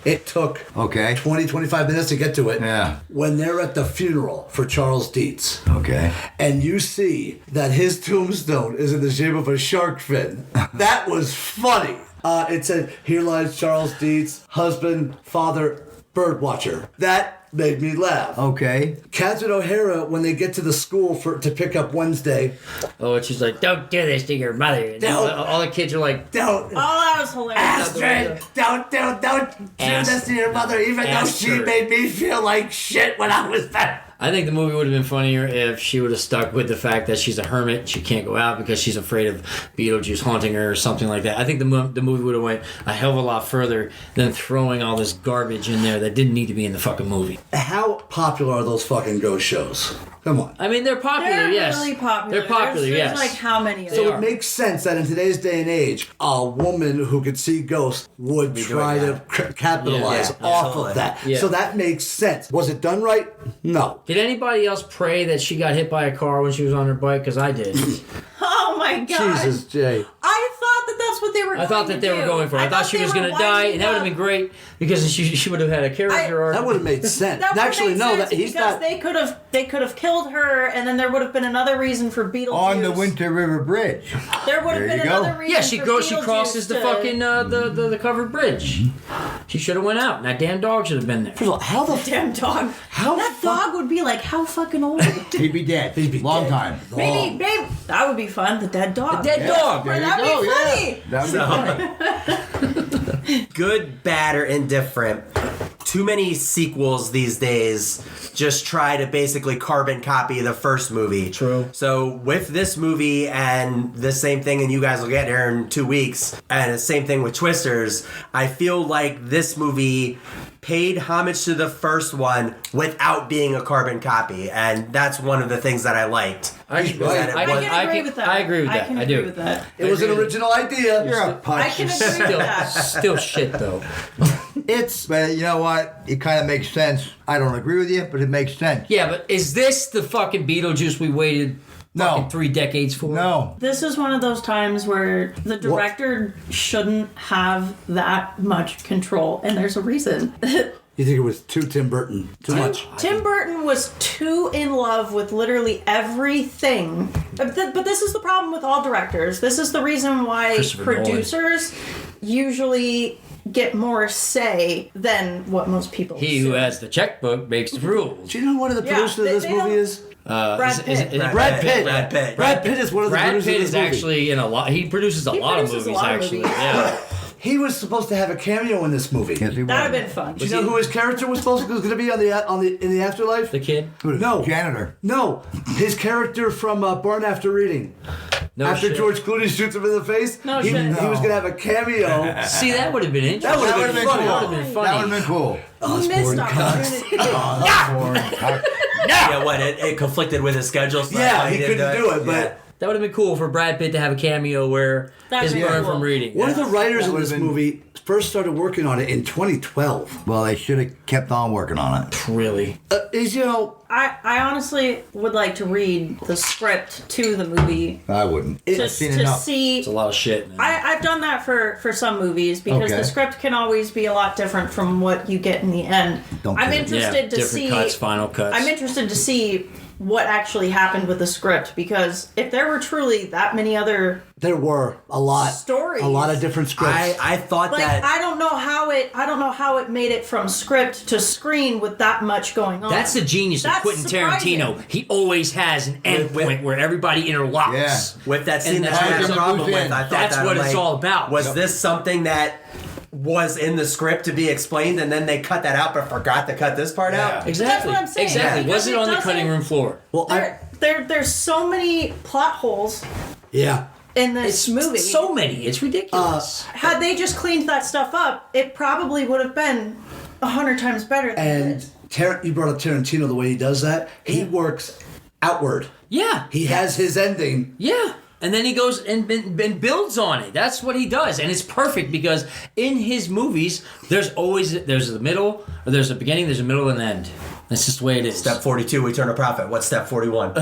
it took Okay. 20, 25 minutes to get to it. Yeah. When they're at the funeral for Charles Dietz. Okay. And you see that his tombstone is in the shape of a shark fin. That was funny. It said, "Here lies Charles Dietz, husband, father, bird watcher." That made me laugh. Okay. Catherine O'Hara, when they get to the school to pick up Wednesday, oh, and she's like, don't do this to your mother. And Don't. all the kids are like, don't. Oh, that was hilarious. Astrid, don't do this to your mother, even though she Astrid. made me feel like shit when I was there. I think the movie would have been funnier if she would have stuck with the fact that she's a hermit. She can't go out because she's afraid of Beetlejuice haunting her or something like that. I think the movie would have went a hell of a lot further than throwing all this garbage in there that didn't need to be in the fucking movie. How popular are those fucking ghost shows? Come on. I mean, they're popular, They're yes. really popular. They're popular, there's yes. like how many of They them? are. It makes sense that in today's day and age, a woman who could see ghosts would try doing to capitalize Yeah, off absolutely. of that. Yeah. So that makes sense. Was it done right? No. Did anybody else pray that she got hit by a car when she was on her bike? Because I did. Oh my god. Jesus, Jay. I thought that that's what they were I thought that they were going for it. I thought she was going to die, and that would have been great because she would have had a character arc. That would have made sense. That would Actually, make no, sense that he's because not. they could have killed her, and then there would have been another reason for Beetlejuice. On the Winter River Bridge. There would have There been you go. another reason. Yeah, she for goes. She Beetlejuice crosses the to- fucking the covered bridge. She should have went out. And that damn dog should have been there. First of all, how the Damn dog. How that dog would be like how fucking old? He'd be dead. He'd be Long dead. time. Maybe, babe, that would be fun. The dead dog. The dead dog. There you That'd go, be funny. yeah. That'd be funny. Good, bad, or indifferent. Too many sequels these days just try to basically carbon copy the first movie. True. So with this movie and the same thing, and you guys will get here in 2 weeks, and the same thing with Twisters, I feel like this movie paid homage to the first one without being a carbon copy, and that's one of the things that I liked. I, He's right. I can agree with that. I agree with that. can I agree do. with that. It was an original idea. You're a punch. I can agree with that. Still shit though. But you know what? It kind of makes sense. I don't agree with you, but it makes sense. Yeah, but is this the fucking Beetlejuice we waited fucking No. 3 decades for? No. This is one of those times where the director shouldn't have that much control, and there's a reason. You think it was too Tim Burton? Too much? Tim Burton was too in love with literally everything. But this is the problem with all directors. This is the reason why Christopher producers usually get more say than what most people He who has the checkbook makes the rules. Do you know who one of the Yeah, producers of they this don't- movie is? Brad Is Pitt. it Brad Pitt. Brad Pitt. Brad Pitt is one of the Brad producers Pitt of is this movie. actually in a lot. He produces a lot of produces a movies. lot of Actually, movies. yeah. He was supposed to have a cameo in this movie. Yes, he That would was. have been fun. Do you know who his character was supposed to going to be in the afterlife? The kid. No. Janitor. No, his character from Born After Reading. No After shit. George Clooney shoots him in the face, No he shit. was going to have a cameo. See, that would have been interesting. That would've been funny. That would have been funny. That would have been cool. Missed opportunity. Yeah, what? It conflicted with his schedule. So that's Yeah, why he didn't couldn't do it, Yeah. but That would have been cool for Brad Pitt to have a cameo where That'd his be burn cool. from reading. one of the writers That of this would've been- movie first started working on it in 2012. Well, they should have kept on working on it. Really. Is, you know, I honestly would like to read the script to the movie I wouldn't. to, I've seen to enough. see. It's a lot of shit, man. I've done that for some movies because Okay. the script can always be a lot different from what you get in the end. Don't I'm care. interested to different see. cuts, final cuts. I'm interested to see what actually happened with the script, because if there were truly that many other There were a lot stories, a lot of different scripts. I thought like that. I don't know how it made it from script to screen with that much going on. That's the genius of That's Quentin surprising. Tarantino. He always has an end point where everybody interlocks. Yeah. With that scene And that you had a that's- problem with, I thought That's that, what it's like, all about. Was this something that was in the script to be explained, and then they cut that out, but forgot to cut this part out? Exactly. That's what I'm saying. Exactly. Because Was it it on the doesn't- cutting room floor? well, There's so many plot holes yeah. in this movie. So many. It's ridiculous. Had they just cleaned that stuff up, it probably would have been 100 times better than it And is. you brought up Tarantino, the way he does that. He works outward. Yeah. He has his ending. Yeah. And then he goes and builds on it. That's what he does. And it's perfect because in his movies, there's the middle, or there's a beginning, there's a middle, and an end. That's just the way it is. Step 42, we turn a profit. What's step 41?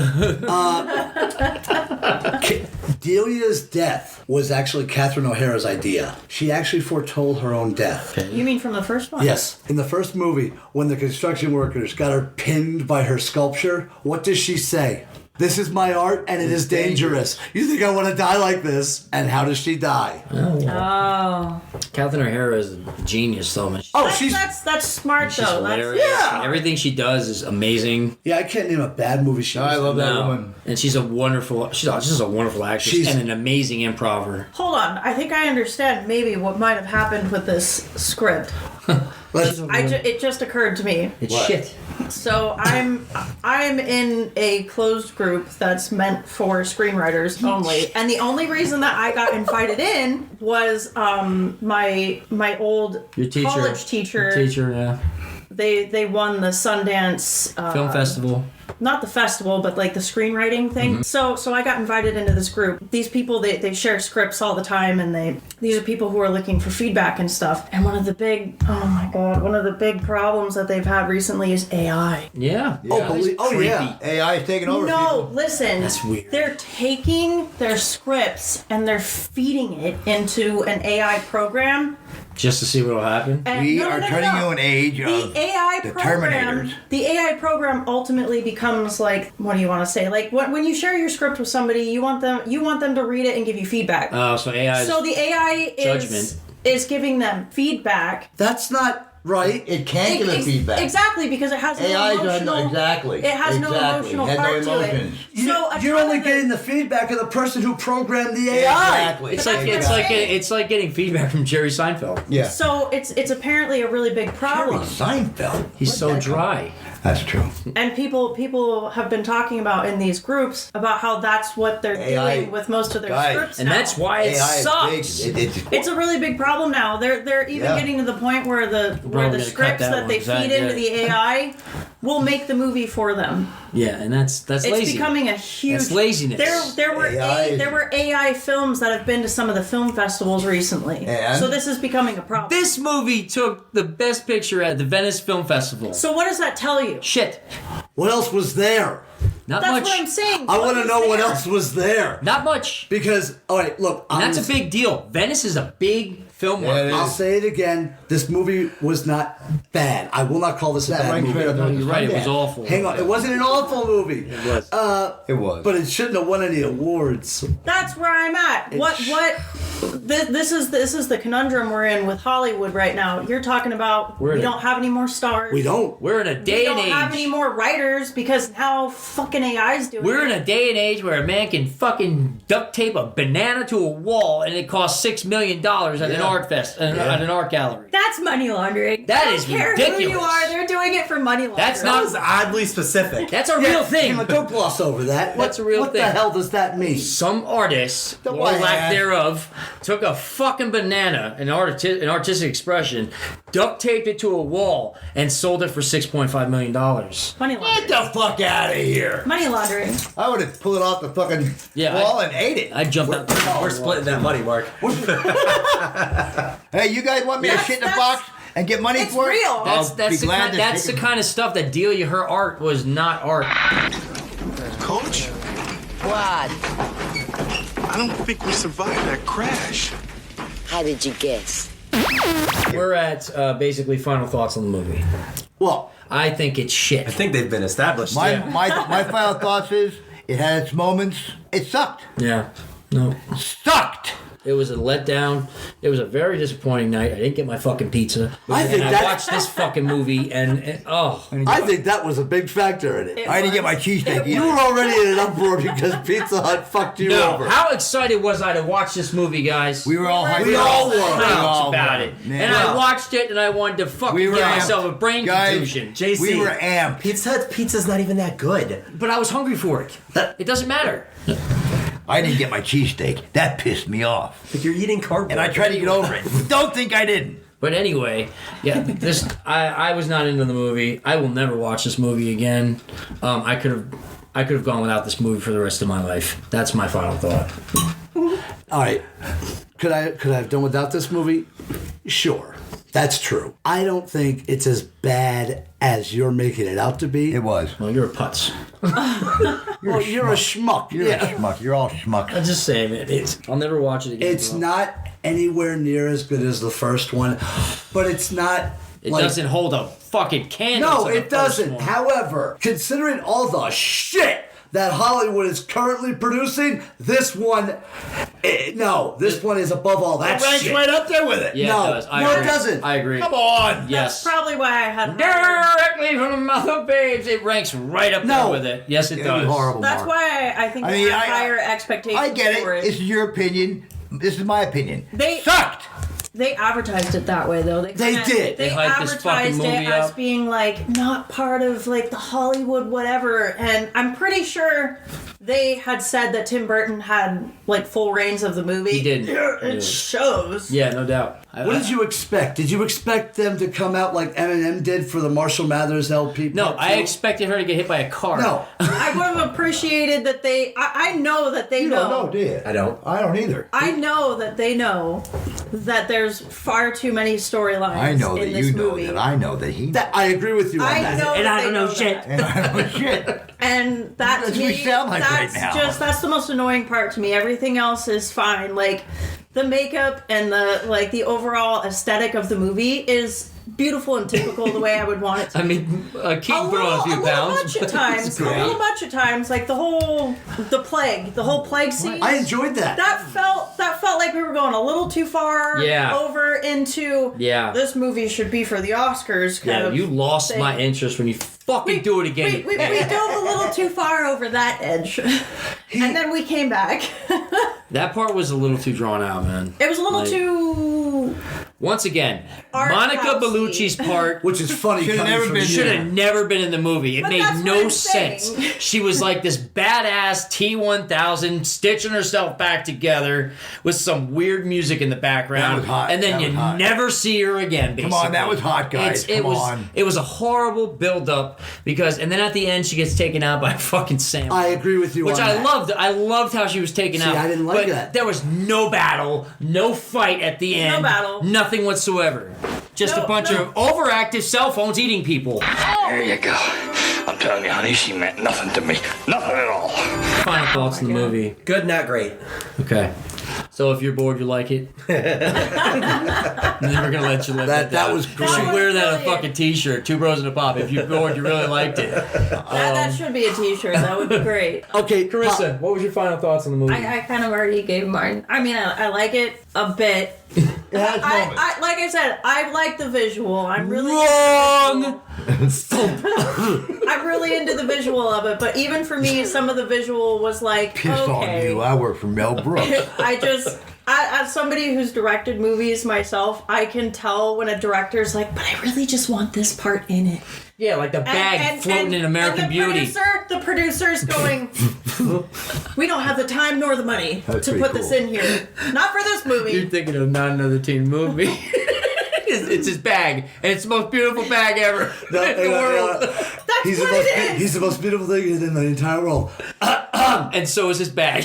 Delia's death was actually Catherine O'Hara's idea. She actually foretold her own death. You mean from the first one? Yes. In the first movie, when the construction workers got her pinned by her sculpture, what does she say? This is my art and it is dangerous. You think I want to die like this? And how does she die? Oh. Catherine O'Hara is a genius, though. Man. Oh, That's smart, She's though. That's, hilarious. yeah. Everything she does is amazing. Yeah, I can't name a bad movie she was I love in. that No. woman. And she's a wonderful. She's just a wonderful actress She's- and an amazing improver. hold on. I think I understand maybe what might have happened with this script. Let's, It just occurred to me. It's What? shit. So I'm in a closed group that's meant for screenwriters only, and the only reason that I got invited in was my old Your teacher. college teacher. Your teacher, yeah. They won the Sundance Film festival. not the festival, but like the screenwriting thing. So I got invited into this group. These people they share scripts all the time, and these are people who are looking for feedback and stuff. And one of the big problems that they've had recently is AI. Yeah. yeah. AI is taking over. No, people. listen. That's weird. They're taking their scripts and they're feeding it into an AI program. Just to see what will happen. And We are turning to an age the of AI the program, Terminators. The AI program ultimately becomes like, what do you want to say? Like when you share your script with somebody, you want them to read it and give you feedback. Oh, so AI. So the AI judgment. is giving them feedback. That's not right. It can't give it feedback. Exactly, because it has no AI emotional. doesn't know exactly. It has no emotional It has part no to it. emotions. So a You're ton only of the- getting the feedback of the person who programmed the AI. Exactly. It's But like that's what I'm saying. it's like getting feedback from Jerry Seinfeld. Yeah. So it's apparently a really big problem. Seinfeld. He's so dry. That's true. And people have been talking about in these groups about how that's what they're AI doing with most of their guys. scripts And now. that's why it AI sucks. is big. It's a really big problem now. They're even Yeah. getting to the point where the gonna cut scripts that that one, they Zach, feed into yeah. the AI will make the movie for them. Yeah, and that's It's lazy. becoming a huge. That's laziness. There were AI films that have been to some of the film festivals recently. And? So this is becoming a problem. This movie took the best picture at the Venice Film Festival. So what does that tell you? Shit. What else was there? Not That's much. what I'm saying. I What want to was know what there? else was there. Not much. Because, all right, look. And that's a big deal. Venice is a big film Yeah, market. it is. I'll say it again. This movie was not bad. I will not call this a That bad ranks movie. right up there. You're right. It was awful. Hang on. It wasn't an awful movie. It was. It was. But it shouldn't have won any awards. That's where I'm at. This is the conundrum we're in with Hollywood right now. You're talking about We're we in a- don't have any more stars. We don't. We're in a We day and don't have any age. more writers because now fucking AI's doing We're in it. a day and age where a man can fucking duct tape a banana to a wall and it costs $6 million at an Yeah. art fest at an art gallery. That's money laundering. That I don't is care who you ridiculous. are, they're doing it for money laundering. That's That not- was oddly specific. That's a real thing. Come on, don't gloss over that. That's a real what thing. the hell does that mean? Some artist, or white lack ass. thereof, took a fucking banana, an artistic expression, duct taped it to a wall, and sold it for $6.5 million. money laundering. Get the fuck out of here. Money laundering. I would have pulled it off the fucking wall and ate it. I'd jump out. We're splitting that money, Mark. Hey, you guys want me to That's- shit in a that's- box and get money it's for it? real. That's I'll that's be the glad kind, to that's the take it. kind of stuff that Delia, her art was not art. Coach, What? I don't think we survived that crash. How did you guess? We're at basically final thoughts on the movie. Well, I think it's shit. I think they've been established. My final thoughts is it had its moments. It sucked. Yeah. No. Sucked. It was a letdown. It was a very disappointing night. I didn't get my fucking pizza. I think I that- watched this fucking movie and I think that was a big factor in it. I didn't get my cheesesteak You either. were already in an uproar because Pizza Hut fucked you no. over. How excited was I to watch this movie, guys? We were all hyped. We all were. Nuts about it. Man. And I watched it and I wanted to fucking We were give amped. myself a brain Guys, contusion. JC, We were amped. Pizza Hut's pizza's not even that good. But I was hungry for it. It doesn't matter. I didn't get my cheesesteak. That pissed me off. Like you're eating cardboard. And I tried to get over it. Don't think I didn't. But anyway, yeah, I was not into the movie. I will never watch this movie again. I could have gone without this movie for the rest of my life. That's my final thought. All right. Could I have done without this movie? Sure. That's true. I don't think it's as bad as you're making it out to be. It was. Well, you're a putz. You're a schmuck. You're a schmuck. You're all schmuck. I'm just saying it. I'll never watch it again. It's not anywhere near as good as the first one, but it's not. It doesn't hold a fucking candle. No, to the it doesn't. first one. However, considering all the shit that Hollywood is currently producing, this one, this one is above all that Ranks shit. right up there with it. Yeah, No, it does. I no, it agree. doesn't. I agree. Come on. Yes. That's probably why I had. Directly from the mouth of babes, it ranks right up there No. with it. Yes, it It'd does. be horrible. That's Mark. why I think I I mean, have I- higher expectations I get for it. it. This is your opinion. This is my opinion. They- sucked. They advertised it that way, though. They kinda- did. They They hyped this fucking advertised movie it as up. being like not part of like the Hollywood whatever, and I'm pretty sure they had said that Tim Burton had like full reigns of the movie. He did. It shows. Yeah, no doubt. What did you expect? Did you expect them to come out like Eminem did for the Marshall Mathers LP? No, Part I two? expected her to get hit by a car. No. I would have appreciated that they. I know that they You know. don't know, do you? I don't. I don't either. I know that they know that there's far too many storylines. I know in that this you know movie. that I know that he. That, I agree with you on I that. know, And that I they don't know that. shit. And I don't know shit. And that That's to what me, we sound like right that's now. that's the most annoying part to me. Everything else is fine. Like the makeup and the overall aesthetic of the movie is beautiful and typical the way I would want it to. I mean, Keaton put on a few little pounds. much at but times. it's A great. little much at times. Like the whole plague scene. I enjoyed that. That felt like we were going a little too far over into this movie should be for the Oscars kind Yeah, of you lost thing. my interest when you fucking do it again. We dove a little too far over that edge. And then we came back. That part was a little too drawn out, man. It was a little Like, too Once again, Art Monica housey. Bellucci's part Which is funny. Should've coming never from been you. should have never been in the movie. It But made that's what no I'm saying. sense. She was like this badass T-1000 stitching herself back together with some weird music in the background. That was hot. And then That you was hot. never see her again, basically. Come on, that was hot, guys. It Come was, on. It was a horrible build-up because, and then at the end she gets taken out by a fucking Sam. I agree with you Which on I that. loved. I loved how she was taken out. I didn't like but that. There was no battle, no fight at the end. battle. Nothing whatsoever. Just a bunch of overactive cell phones eating people. There you go. I'm telling you, honey, she meant nothing to me. Nothing at all. Final thoughts on the movie. Good, not great. Okay. So if you're bored, you like it. I'm never gonna let you live That down. was You great. should wear that on a brilliant. fucking t-shirt. 2 Bros and a Pop. If you're bored, you really liked it. that should be a t-shirt. That would be great. Okay, Carissa, what was your final thoughts on the movie? I kind of already gave mine. I mean, I like it a bit. It has moments. I like I said, I like the visual. I'm really Wrong! I'm really into the visual of it, but even for me, some of the visual was like, Piss okay. on you. I work for Mel Brooks. As somebody who's directed movies myself, I can tell when a director's like, but I really just want this part in it. Yeah, like the bag floating in American and Beauty. The producer's going, we don't have the time nor the money That's to pretty put this cool. in here. Not for this movie. You're thinking of Not Another Teen Movie. It's his bag, and it's the most beautiful bag ever in the world. That's He's what the most, it is. he's the most beautiful thing in the entire world. And so is his bag.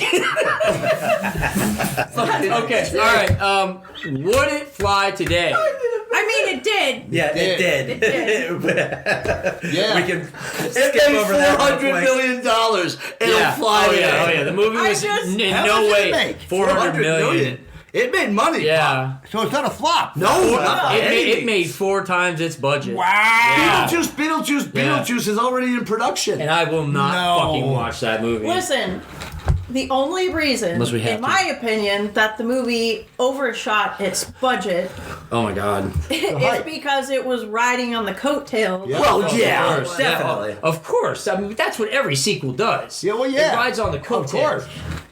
Okay, all right. Would it fly today? I mean, it did. Yeah, it did. It did. Yeah. We can It skip made over that real $400 quick. million. It'll Yeah. fly Oh today. yeah. Oh yeah. The movie I was just- in How no much did it way make? 400 million. It made money. Yeah. So it's not a flop. No, not It made 4 times its budget. Wow. Yeah. Beetlejuice is already in production. And I will not fucking watch that movie. Listen, the only reason, Unless we have in to. my opinion, that the movie overshot its budget Oh my god. is because it was riding on the coattails. Well, yeah, Of course. definitely. Yeah, of course. I mean, that's what every sequel does. Yeah, well, yeah. It rides on the coattails.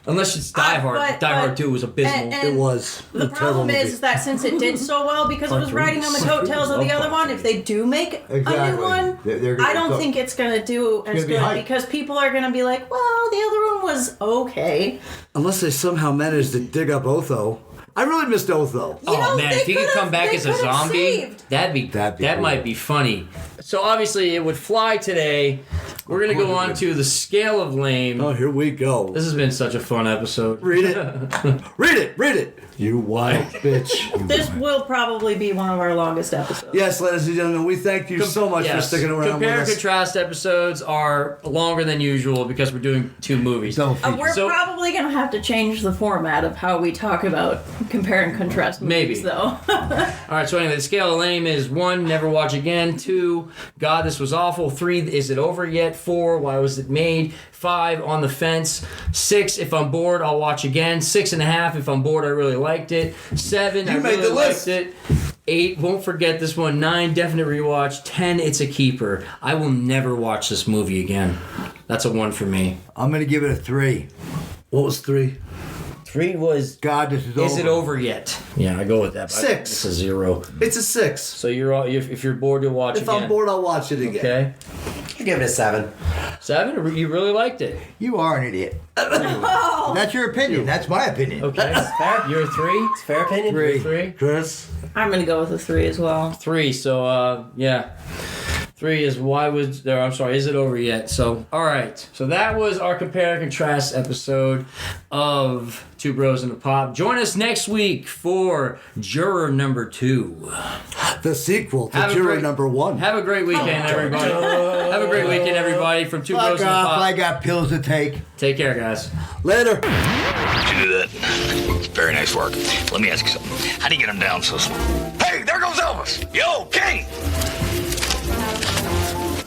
Unless it's Die Hard. but- Die Hard but- 2 was abysmal. It was The a terrible problem movie. is that since it did so well because it was riding on the coattails of the other one, if they do make a Exactly. new one, They're gonna- I don't think it's going to do as gonna be good hype. because people are going to be like, well, the other one was okay. Unless they somehow managed to dig up Otho. I really missed Otho. You know, Oh man, they if he could could've- come back they as a could've zombie, saved. that cool. might be funny. So obviously it would fly today. We're gonna go on to the scale of lame. Oh, here we go. This has been such a fun episode. Read it. Read it. You wild bitch. This will probably be one of our longest episodes. Yes, ladies and gentlemen, we thank you so much for Yes. sticking around Compare with and us. contrast episodes are longer than usual because we're doing 2 movies. We're So- probably going to have to change the format of how we talk about compare and contrast movies, Maybe. though. Alright, so anyway, the scale of lame is 1, never watch again. 2, God, this was awful. 3, is it over yet? 4, why was it made? 5, on the fence. 6, if I'm bored, I'll watch again. 6.5, if I'm bored, I really liked it. 7, I You made really the liked list. it. 8, won't forget this one. 9, definite rewatch. 10, it's a keeper. I will never watch this movie again. That's a 1 for me. I'm going to give it a 3. What was 3? 3 was, God, this is over. is it over yet? Yeah, I go with that. 6. It's a 0. It's a 6. So you're all, if you're bored, you'll watch If again. I'm bored, I'll watch it again. Okay. I'll give it a 7. 7? You really liked it. You are an idiot. That's your opinion. That's my opinion. Okay. Fair. You're a 3? Fair opinion? 3? Chris? I'm going to go with a 3 as well. 3. So, yeah. 3 is why was there? I'm sorry. Is it over yet? So, all right. So that was our compare and contrast episode of Two Bros and a Pop. Join us next week for Juror Number 2. The sequel to Have a Juror great- Number 1. Have a great weekend, everybody. Have a great weekend, everybody. From Two Bros Fuck and a off. Pop. I got pills to take. Take care, guys. Later. How'd you do that? Very nice work. Let me ask you something. How do you get them down so small? Hey, there goes Elvis. Yo, King.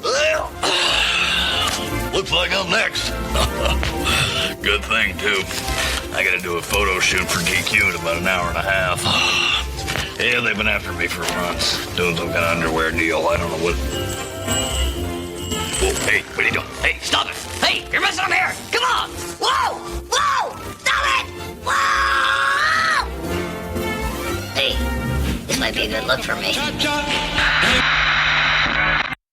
Well, looks like I'm next. Good thing, too. I gotta do a photo shoot for GQ in about an hour and a half. Yeah, they've been after me for months. Doing some kind of underwear deal. I don't know what. Whoa, hey, what are you doing? Hey, stop it. Hey, you're messing up here. Come on. Whoa, whoa, stop it. Whoa. Hey, this might be a good look for me. Chop, chop.